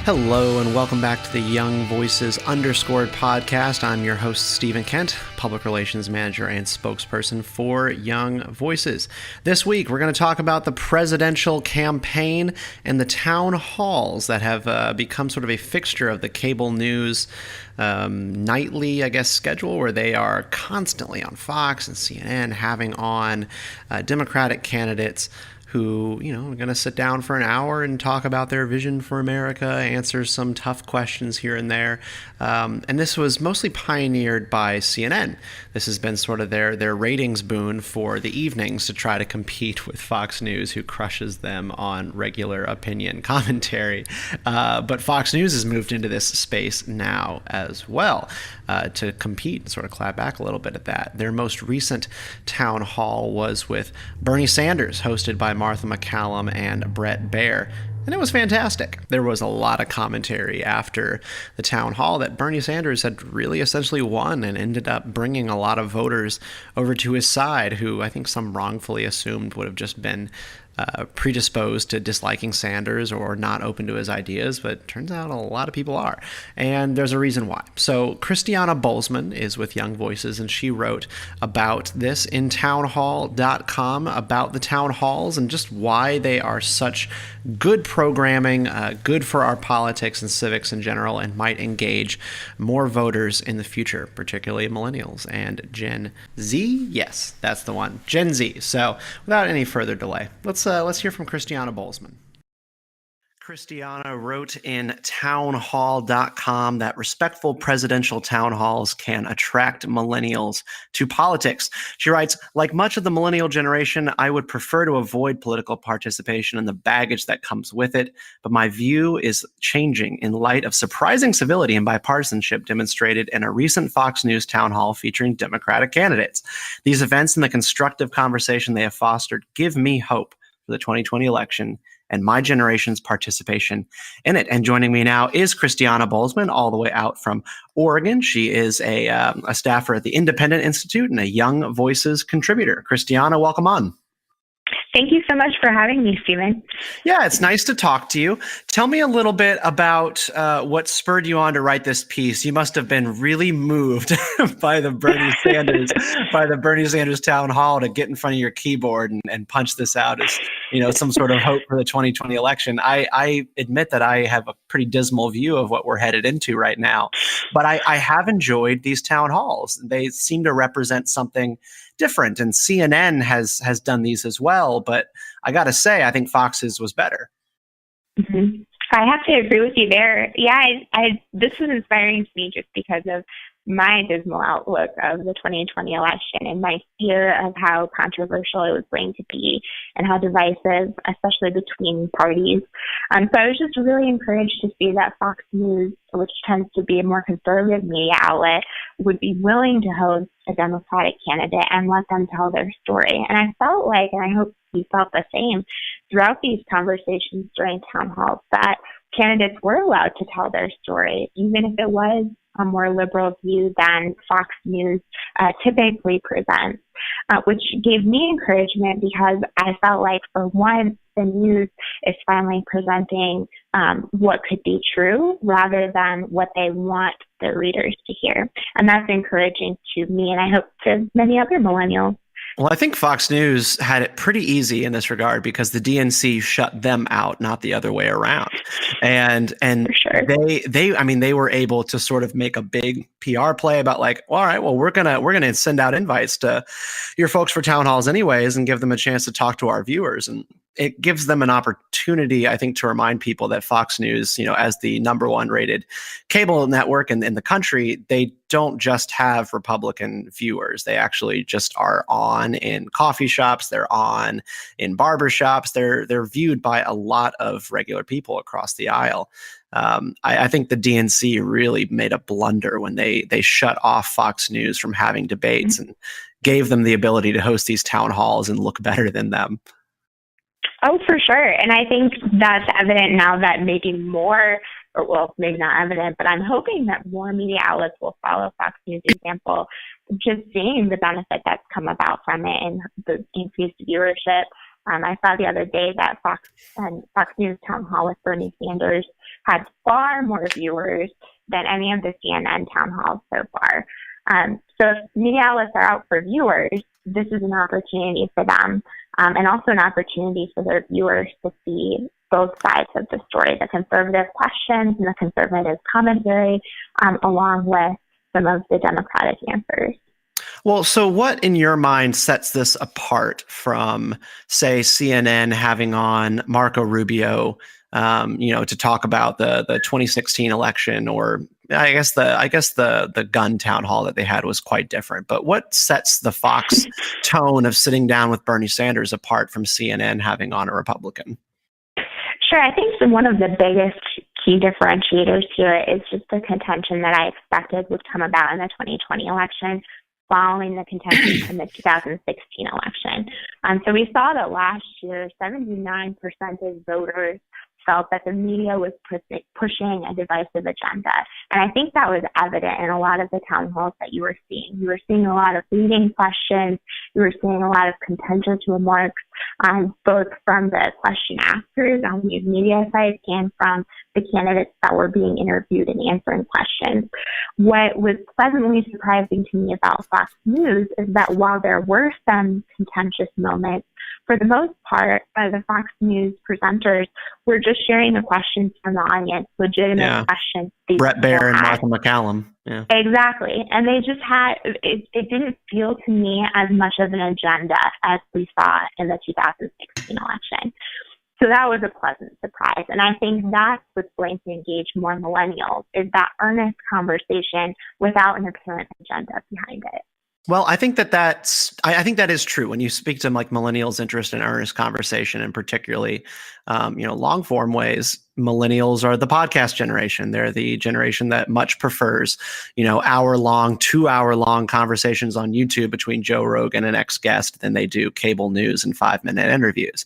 Hello and welcome back to the Young Voices Underscored podcast. I'm your host, Stephen Kent, Public Relations Manager and spokesperson for Young Voices. This week, we're going to talk about the presidential campaign and the town halls that have become sort of a fixture of the cable news nightly, schedule, where they are constantly on Fox and CNN having on Democratic candidates who, are going to sit down for an hour and talk about their vision for America, answer some tough questions here and there. And this was mostly pioneered by CNN. This has been sort of their ratings boon for the evenings to try to compete with Fox News, who crushes them on regular opinion commentary. But Fox News has moved into this space now as well to compete and sort of clap back a little bit at that. Their most recent town hall was with Bernie Sanders, hosted by Martha McCallum and Bret Baier. And it was fantastic. There was a lot of commentary after the town hall that Bernie Sanders had really essentially won and ended up bringing a lot of voters over to his side, who I think some wrongfully assumed would have just been predisposed to disliking Sanders or not open to his ideas, but turns out a lot of people are. And there's a reason why. So Kristiana Bolzman is with Young Voices, and she wrote about this in townhall.com, about the town halls and just why they are such good programming, good for our politics and civics in general, and might engage more voters in the future, particularly millennials and Gen Z. Yes, that's the one, Gen Z. So without any further delay, let's hear from Kristiana Bolzman. Kristiana wrote in townhall.com that respectful presidential town halls can attract millennials to politics. She writes, like much of the millennial generation, I would prefer to avoid political participation and the baggage that comes with it, but my view is changing in light of surprising civility and bipartisanship demonstrated in a recent Fox News town hall featuring Democratic candidates. These events and the constructive conversation they have fostered give me hope for the 2020 election and my generation's participation in it. And joining me now is Kristiana Bolzman, all the way out from Oregon. She is a staffer at the Independent Institute and a Young Voices contributor. Kristiana, welcome on. Thank you so much for having me, Stephen. Yeah, it's nice to talk to you. Tell me a little bit about what spurred you on to write this piece. You must have been really moved by the Bernie Sanders town hall to get in front of your keyboard and punch this out as some sort of hope for the 2020 election. I admit that I have a pretty dismal view of what we're headed into right now, but I have enjoyed these town halls. They seem to represent something different, and CNN has done these as well, but I gotta say, I think Fox's was better. Mm-hmm. I have to agree with you there. Yeah, this was inspiring to me just because of my dismal outlook of the 2020 election and my fear of how controversial it was going to be and how divisive, especially between parties. So I was just really encouraged to see that Fox News, which tends to be a more conservative media outlet, would be willing to host a Democratic candidate and let them tell their story. And I felt like, and I hope you felt the same, throughout these conversations during town halls, that candidates were allowed to tell their story, even if it was a more liberal view than Fox News typically presents, which gave me encouragement because I felt like, for one, the news is finally presenting what could be true rather than what they want their readers to hear. And that's encouraging to me, and I hope to many other millennials. Well, I think Fox News had it pretty easy in this regard because the DNC shut them out, not the other way around. And For sure. they were able to sort of make a big PR play about like, all right, well, we're gonna send out invites to your folks for town halls anyways and give them a chance to talk to our viewers. And it gives them an opportunity, I think, to remind people that Fox News, as the number one rated cable network in the country, they don't just have Republican viewers. They actually just are on in coffee shops. They're on in barber shops. They're viewed by a lot of regular people across the aisle. I think the DNC really made a blunder when they shut off Fox News from having debates and gave them the ability to host these town halls and look better than them. Oh, for sure. And I think that's evident now that maybe more, or well, maybe not evident, but I'm hoping that more media outlets will follow Fox News' example, just seeing the benefit that's come about from it and the increased viewership. I saw the other day that Fox News Town Hall with Bernie Sanders had far more viewers than any of the CNN town halls so far. So if media outlets are out for viewers, this is an opportunity for them, and also an opportunity for their viewers to see both sides of the story, the conservative questions and the conservative commentary, along with some of the Democratic answers. Well, so what in your mind sets this apart from, say, CNN having on Marco Rubio, to talk about the 2016 election, or I guess the gun town hall that they had was quite different. But what sets the Fox tone of sitting down with Bernie Sanders apart from CNN having on a Republican? Sure. I think one of the biggest key differentiators here is just the contention that I expected would come about in the 2020 election following the contention from the 2016 election. So we saw that last year, 79% of voters felt that the media was pushing a divisive agenda. And I think that was evident in a lot of the town halls that you were seeing. You were seeing a lot of leading questions. You were seeing a lot of contentious remarks, both from the question askers on these media sites and from the candidates that were being interviewed and answering questions. What was pleasantly surprising to me about Fox News is that while there were some contentious moments, for the most part, the Fox News presenters were just sharing the questions from the audience, legitimate questions. Brett Baer and Michael McCallum. Yeah. Exactly. And they just had, it didn't feel to me as much of an agenda as we saw in the 2016 election. So that was a pleasant surprise. And I think that's what's going to engage more millennials, is that earnest conversation without an apparent agenda behind it. Well, I think I think that is true. When you speak to like millennials' interest in earnest conversation, and particularly, long form ways, millennials are the podcast generation. They're the generation that much prefers, 2-hour-long conversations on YouTube between Joe Rogan and ex guest than they do cable news and 5-minute interviews.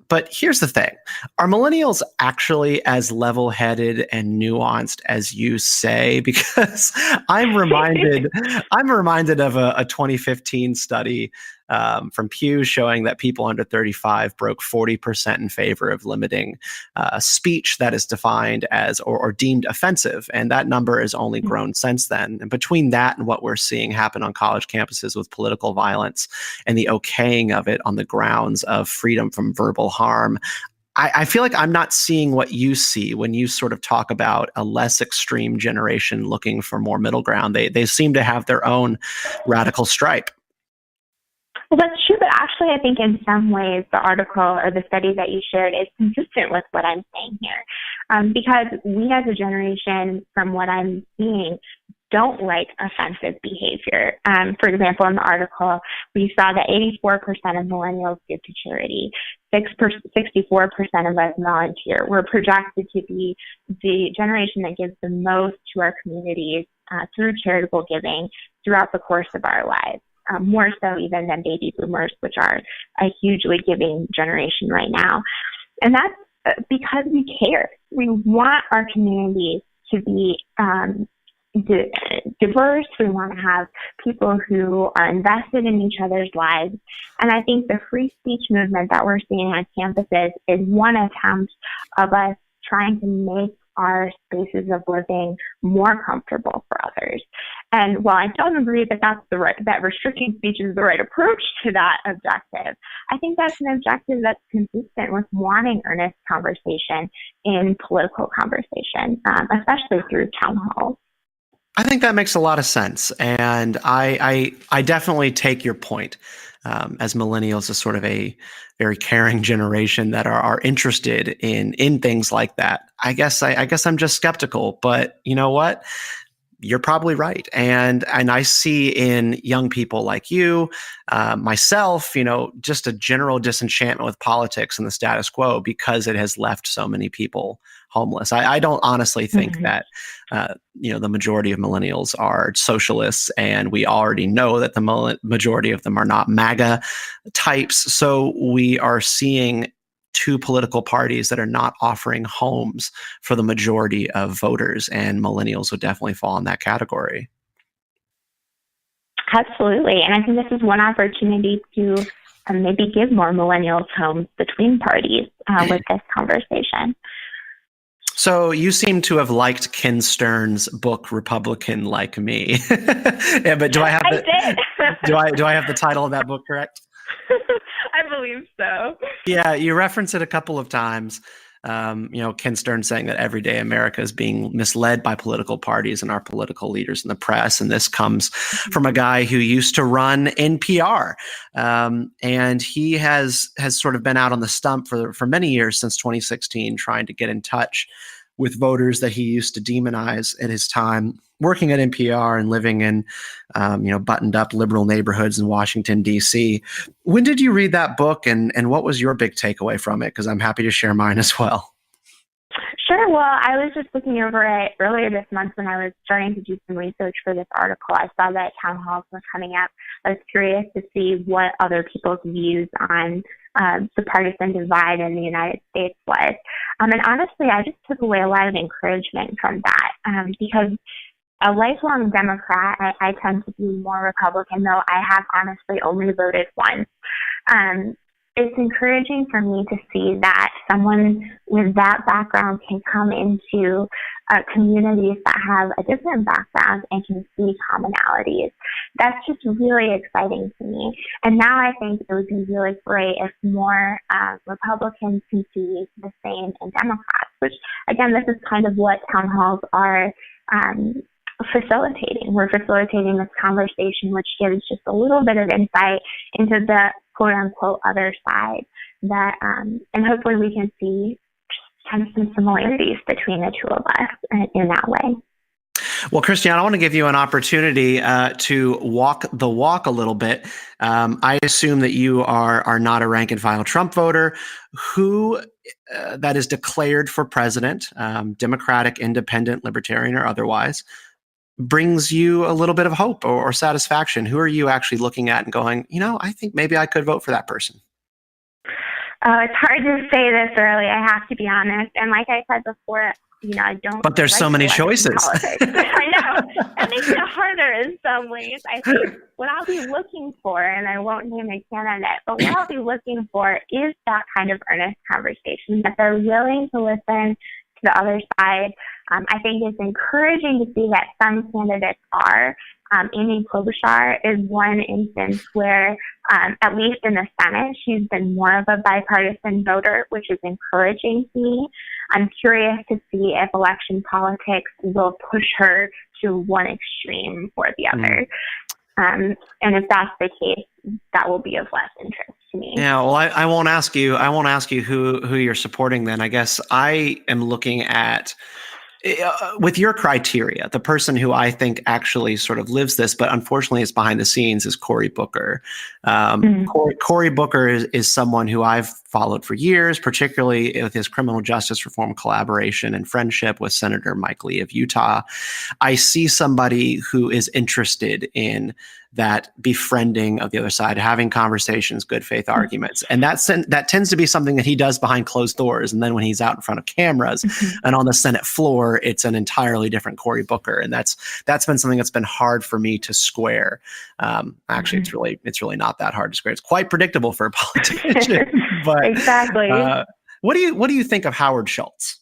But here's the thing. Are millennials actually as level-headed and nuanced as you say? Because I'm reminded of a 2015 study from Pew showing that people under 35 broke 40% in favor of limiting speech that is defined as or deemed offensive. And that number has only grown since then. And between that and what we're seeing happen on college campuses with political violence and the okaying of it on the grounds of freedom from verbal harm, I feel like I'm not seeing what you see when you sort of talk about a less extreme generation looking for more middle ground. They seem to have their own radical stripe. Well, that's true, but actually I think in some ways the article or the study that you shared is consistent with what I'm saying here. Because we as a generation, from what I'm seeing, don't like offensive behavior. For example, in the article, we saw that 84% of millennials give to charity. 64% of us volunteer. We're projected to be the generation that gives the most to our communities through charitable giving throughout the course of our lives. More so even than baby boomers, which are a hugely giving generation right now. And that's because we care. We want our communities to be diverse. We want to have people who are invested in each other's lives. And I think the free speech movement that we're seeing on campuses is one attempt of us trying to make our spaces of living more comfortable for others. And while I don't agree that that restricting speech is the right approach to that objective, I think that's an objective that's consistent with wanting earnest conversation in political conversation, especially through town halls. I think that makes a lot of sense. And I definitely take your point. As millennials is sort of a very caring generation that are interested in things like that. I guess I'm just skeptical, but you know what? You're probably right. And I see in young people like you, myself, just a general disenchantment with politics and the status quo because it has left so many people homeless. I don't honestly think that, the majority of millennials are socialists, and we already know that the majority of them are not MAGA types. So we are seeing two political parties that are not offering homes for the majority of voters, and millennials would definitely fall in that category. Absolutely. And I think this is one opportunity to maybe give more millennials homes between parties with this conversation. So you seem to have liked Ken Stern's book, Republican Like Me. Yeah, but do I have do I have the title of that book correct? I believe so. Yeah, you reference it a couple of times. Ken Stern saying that everyday America is being misled by political parties and our political leaders in the press. And this comes from a guy who used to run NPR. And he has sort of been out on the stump for many years since 2016, trying to get in touch with voters that he used to demonize at his time working at NPR and living in, buttoned up liberal neighborhoods in Washington, D.C. When did you read that book and what was your big takeaway from it? Because I'm happy to share mine as well. Sure. Well, I was just looking over it earlier this month when I was starting to do some research for this article. I saw that town halls were coming up. I was curious to see what other people's views on the partisan divide in the United States was. And honestly, I just took away a lot of encouragement from that because a lifelong Democrat, I tend to be more Republican, though I have honestly only voted once. It's encouraging for me to see that someone with that background can come into communities that have a different background and can see commonalities. That's just really exciting to me. And now I think it would be really great if more Republicans can see the same in Democrats, which, again, this is kind of what town halls are facilitating. We're facilitating this conversation, which gives just a little bit of insight into the quote-unquote other side that, and hopefully we can see kind of some similarities between the two of us in that way. Well, Christiana, I want to give you an opportunity to walk the walk a little bit. I assume that you are not a rank and file Trump voter who that is declared for president, Democratic, independent, libertarian, or otherwise, brings you a little bit of hope or satisfaction. Who are you actually looking at and going, I think maybe I could vote for that person? It's hard to say this early. I have to be honest. And like I said before, I don't. But there's so many choices. I know. It makes it harder in some ways. I think what I'll be looking for, and I won't name a candidate, but what I'll be looking for is that kind of earnest conversation, that they're willing to listen to the other side. I think it's encouraging to see that some candidates are. Amy Klobuchar is one instance where, at least in the Senate, she's been more of a bipartisan voter, which is encouraging to me. I'm curious to see if election politics will push her to one extreme or the other. And if that's the case, that will be of less interest to me. Yeah, well, I won't ask you. I won't ask you who you're supporting. Then I guess I am looking at. With your criteria, the person who I think actually sort of lives this, but unfortunately is behind the scenes, is Cory Booker. Cory Booker is someone who I've followed for years, particularly with his criminal justice reform collaboration and friendship with Senator Mike Lee of Utah. I see somebody who is interested in that befriending of the other side, having conversations, good faith arguments. And that tends to be something that he does behind closed doors. And then when he's out in front of cameras and on the Senate floor, it's an entirely different Cory Booker. And that's been something that's been hard for me to square. Actually, it's really not that hard to square. It's quite predictable for a politician. But exactly. What do you think of Howard Schultz?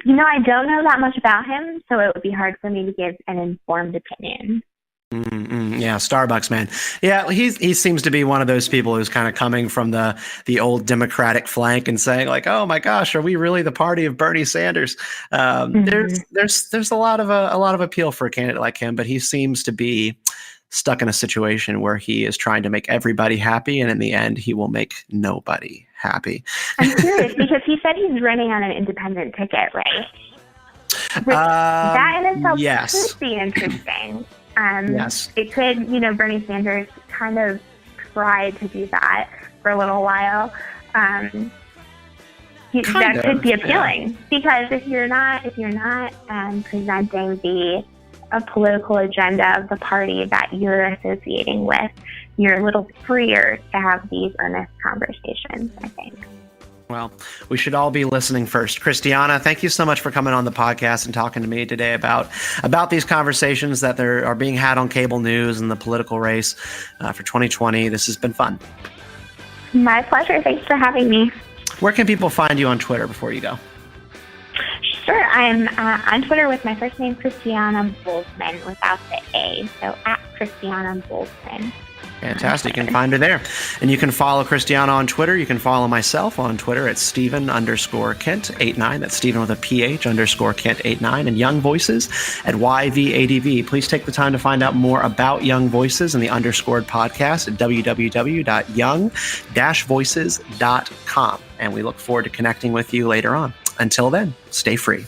I don't know that much about him, so it would be hard for me to give an informed opinion. Yeah, Starbucks man. Yeah, he seems to be one of those people who's kind of coming from the old Democratic flank and saying like, "Oh my gosh, are we really the party of Bernie Sanders?" There's a lot of appeal for a candidate like him, but he seems to be stuck in a situation where he is trying to make everybody happy, and in the end, he will make nobody happy. I'm curious because he said he's running on an independent ticket, right? That in itself could be interesting. Yes. It could, Bernie Sanders kind of tried to do that for a little while. That could be appealing because if you're not presenting a political agenda of the party that you're associating with, you're a little freer to have these earnest conversations, I think. Well, we should all be listening first. Christiana, thank you so much for coming on the podcast and talking to me today about these conversations that are being had on cable news and the political race for 2020. This has been fun. My pleasure. Thanks for having me. Where can people find you on Twitter before you go? Sure. I'm on Twitter with my first name, Kristiana Bolzman, without the A. So at Kristiana Bolzman. Fantastic. You can find her there. And you can follow Kristiana on Twitter. You can follow myself on Twitter at Stephen_Kent89. That's Stephen with a PH _Kent89. And Young Voices at YVADV. Please take the time to find out more about Young Voices and the Underscored podcast at www.young-voices.com. And we look forward to connecting with you later on. Until then, stay free.